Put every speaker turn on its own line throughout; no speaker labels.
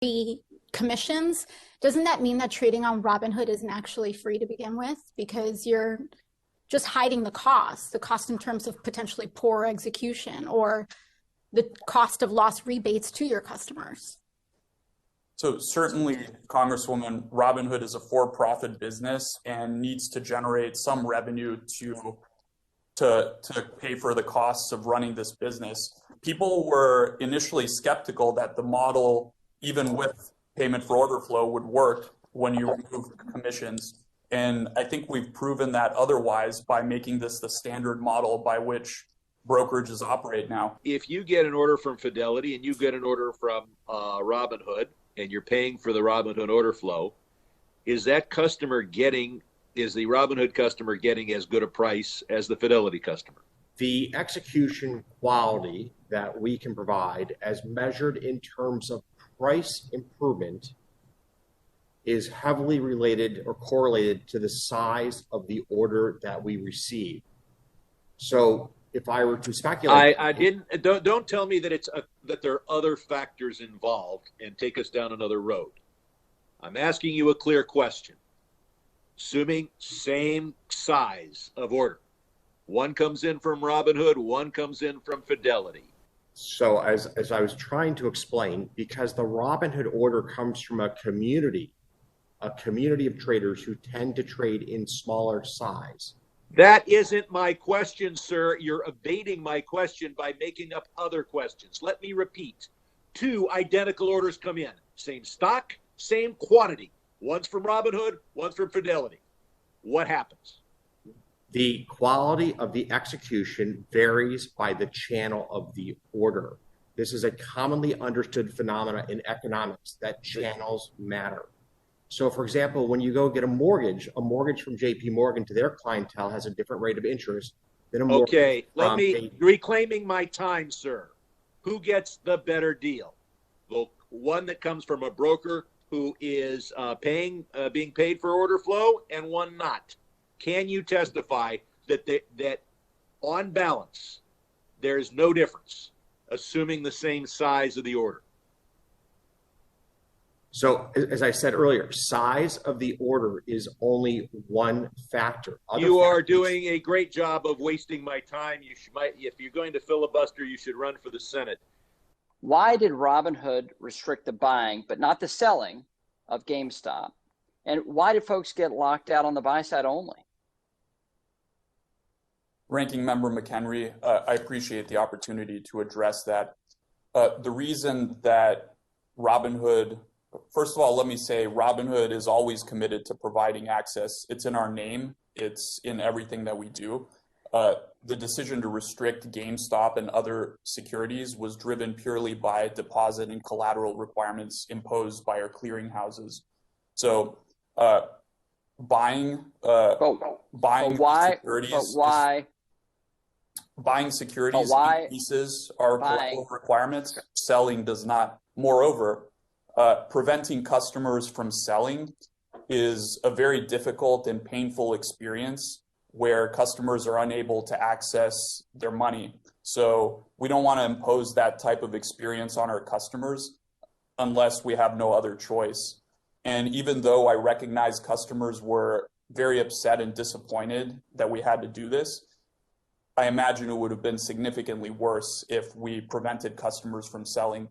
the commissions, doesn't that mean that trading on Robinhood isn't actually free to begin with? Because you're just hiding the cost in terms of potentially poor execution or the cost of lost rebates to your customers.
So certainly, Congresswoman, Robinhood is a for-profit business and needs to generate some revenue to pay for the costs of running this business. People were initially skeptical that the model, even with payment for order flow, would work when you remove commissions. And I think we've proven that otherwise by making this the standard model by which brokerages operate now.
If you get an order from Fidelity and you get an order from Robinhood and you're paying for the Robinhood order flow, is the Robinhood customer getting as good a price as the Fidelity customer?
The execution quality that we can provide as measured in terms of price improvement is heavily related or correlated to the size of the order that we receive. So if I were to speculate,
don't tell me that that there are other factors involved and take us down another road. I'm asking you a clear question. Assuming same size of order, one comes in from Robinhood, one comes in from Fidelity.
So as I was trying to explain, because the Robinhood order comes from a community of traders who tend to trade in smaller size.
That isn't my question, sir. You're evading my question by making up other questions. Let me repeat. 2 identical orders come in. Same stock, same quantity. One's from Robinhood, one's from Fidelity. What happens?
The quality of the execution varies by the channel of the order. This is a commonly understood phenomena in economics that channels matter. So, for example, when you go get a mortgage from JP Morgan to their clientele has a different rate of interest than a mortgage.
Okay, reclaiming my time, sir. Who gets the better deal? The one that comes from a broker who is being paid for order flow, and one not. Can you testify that on balance, there is no difference, assuming the same size of the order?
So, as I said earlier, size of the order is only one factor.
You are doing a great job of wasting my time. If you're going to filibuster, you should run for the Senate.
Why did Robinhood restrict the buying but not the selling of GameStop? And why did folks get locked out on the buy side only?
Ranking Member McHenry, I appreciate the opportunity to address that. The reason that Robinhood, first of all, let me say Robinhood is always committed to providing access. It's in our name. It's in everything that we do. The decision to restrict GameStop and other securities was driven purely by deposit and collateral requirements imposed by our clearinghouses. So buying securities increases our collateral requirements. Selling does not. Moreover, preventing customers from selling is a very difficult and painful experience where customers are unable to access their money. So we don't want to impose that type of experience on our customers unless we have no other choice. And even though I recognize customers were very upset and disappointed that we had to do this, I imagine it would have been significantly worse if we prevented customers from selling.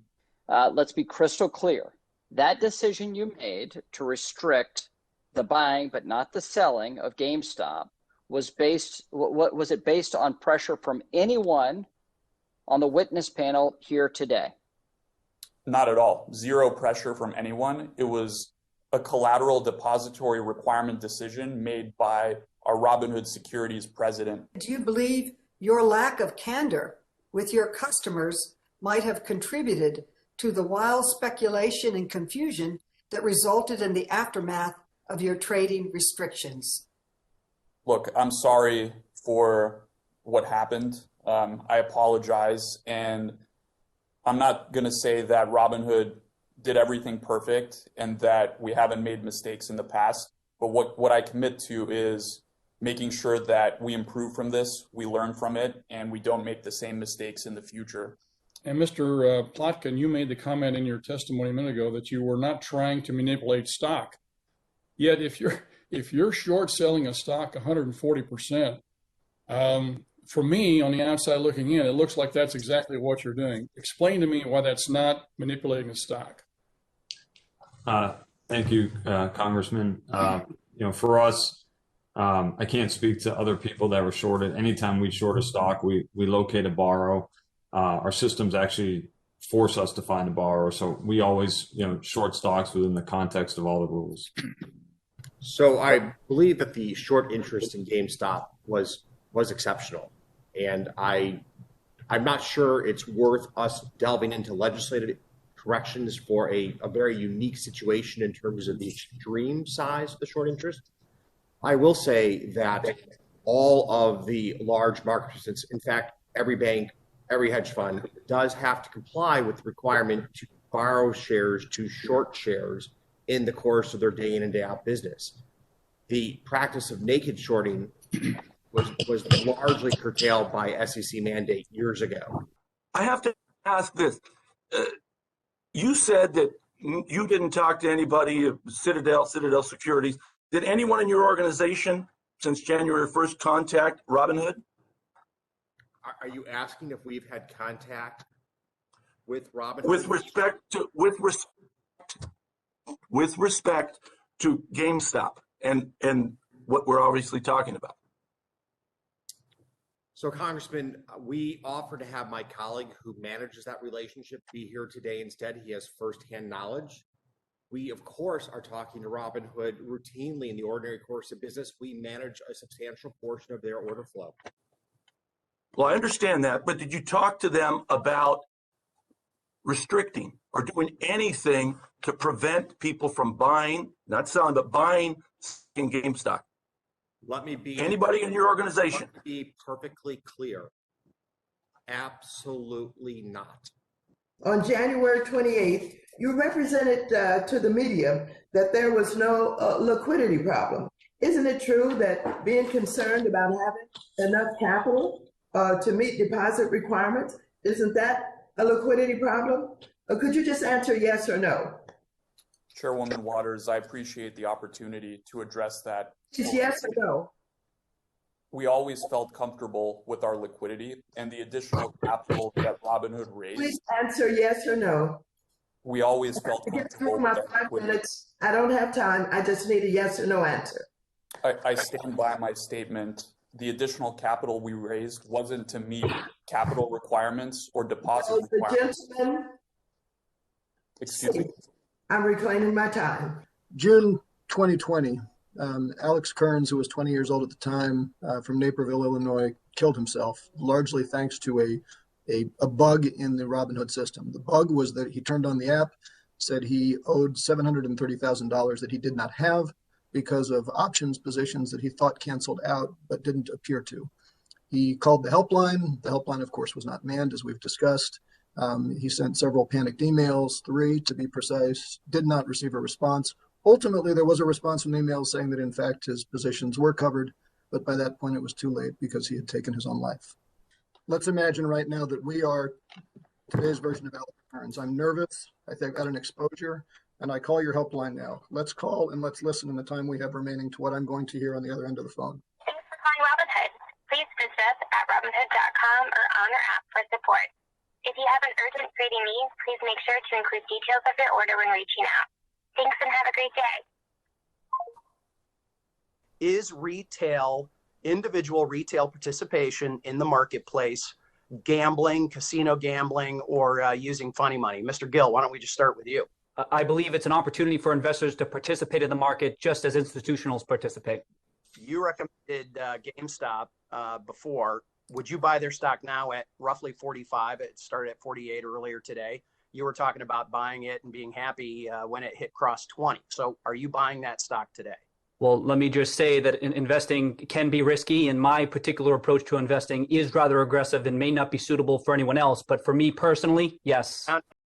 Let's be crystal clear. That decision you made to restrict the buying but not the selling of GameStop was based on pressure from anyone on the witness panel here today?
Not at all. Zero pressure from anyone. It was a collateral depository requirement decision made by our Robinhood Securities president.
Do you believe your lack of candor with your customers might have contributed to the wild speculation and confusion that resulted in the aftermath of your trading restrictions?
Look, I'm sorry for what happened. I apologize. And I'm not going to say that Robinhood did everything perfect and that we haven't made mistakes in the past. But what I commit to is making sure that we improve from this, we learn from it, and we don't make the same mistakes in the future.
And Mr. Plotkin, you made the comment in your testimony a minute ago that you were not trying to manipulate stock. Yet, if you're short selling a stock 140%, for me on the outside looking in, it looks like that's exactly what you're doing. Explain to me why that's not manipulating the stock.
Thank you, Congressman. For us, I can't speak to other people that were shorted. Anytime we short a stock, we locate a borrow. Our systems actually force us to find a borrower, so we always short stocks within the context of all the rules.
So I believe that the short interest in GameStop was exceptional, and I'm not sure it's worth us delving into legislative corrections for a very unique situation in terms of the extreme size of the short interest. I will say that all of the large market participants, in fact, every bank, every hedge fund, does have to comply with the requirement to borrow shares to short shares in the course of their day in and day out business. The practice of naked shorting was largely curtailed by SEC mandate years ago.
I have to ask this. You said that you didn't talk to anybody of Citadel Securities. Did anyone in your organization since January 1st contact Robinhood?
Are you asking if we've had contact with Robinhood?
With respect to GameStop and what we're obviously talking about.
So, Congressman, we offered to have my colleague who manages that relationship be here today instead. He has firsthand knowledge. We, of course, are talking to Robinhood routinely in the ordinary course of business. We manage a substantial portion of their order flow.
Well, I understand that, but did you talk to them about restricting or doing anything to prevent people from buying, not selling, but buying in GameStop?
Let me be
anybody in your organization.
Let me be perfectly clear. Absolutely not.
On January 28th, you represented to the media that there was no liquidity problem. Isn't it true that being concerned about having enough capital to meet deposit requirements, isn't that a liquidity problem? Or could you just answer yes or no?
Chairwoman Waters, I appreciate the opportunity to address that.
Just yes or no?
We always felt comfortable with our liquidity and the additional capital that Robinhood raised.
Please answer yes or no.
We always felt comfortable with our liquidity.
I don't have time. I just need a yes or no answer.
I stand by my statement. The additional capital we raised wasn't to meet capital requirements or deposit requirements.
Gentlemen,
excuse me.
I'm reclaiming my time.
June 2020, Alex Kearns, who was 20 years old at the time, from Naperville, Illinois, killed himself, largely thanks to a bug in the Robinhood system. The bug was that he turned on the app, said he owed $730,000 that he did not have because of options positions that he thought canceled out but didn't appear to. He called the helpline. The helpline, of course, was not manned, as we've discussed. He sent several panicked emails, 3 to be precise, did not receive a response. Ultimately, there was a response from the email saying that, in fact, his positions were covered, but by that point, it was too late because he had taken his own life. Let's imagine right now that we are today's version of Alex Kearns. I'm nervous. I think I've got an exposure, and I call your helpline now. Let's call and let's listen in the time we have remaining to what I'm going to hear on the other end of the phone.
Thanks for calling Robinhood. Please visit us at Robinhood.com or on our app for support. If you have an urgent trading need, please make sure to include details of your order when reaching out. Thanks and have a great day.
Is individual retail participation in the marketplace gambling, casino gambling, or using funny money? Mr. Gill, why don't we just start with you?
I believe it's an opportunity for investors to participate in the market just as institutionals participate.
You recommended GameStop before. Would you buy their stock now at roughly 45? It started at 48 earlier today. You were talking about buying it and being happy when it hit cross 20. So are you buying that stock today?
Well, let me just say that investing can be risky, and my particular approach to investing is rather aggressive and may not be suitable for anyone else. But for me personally, yes.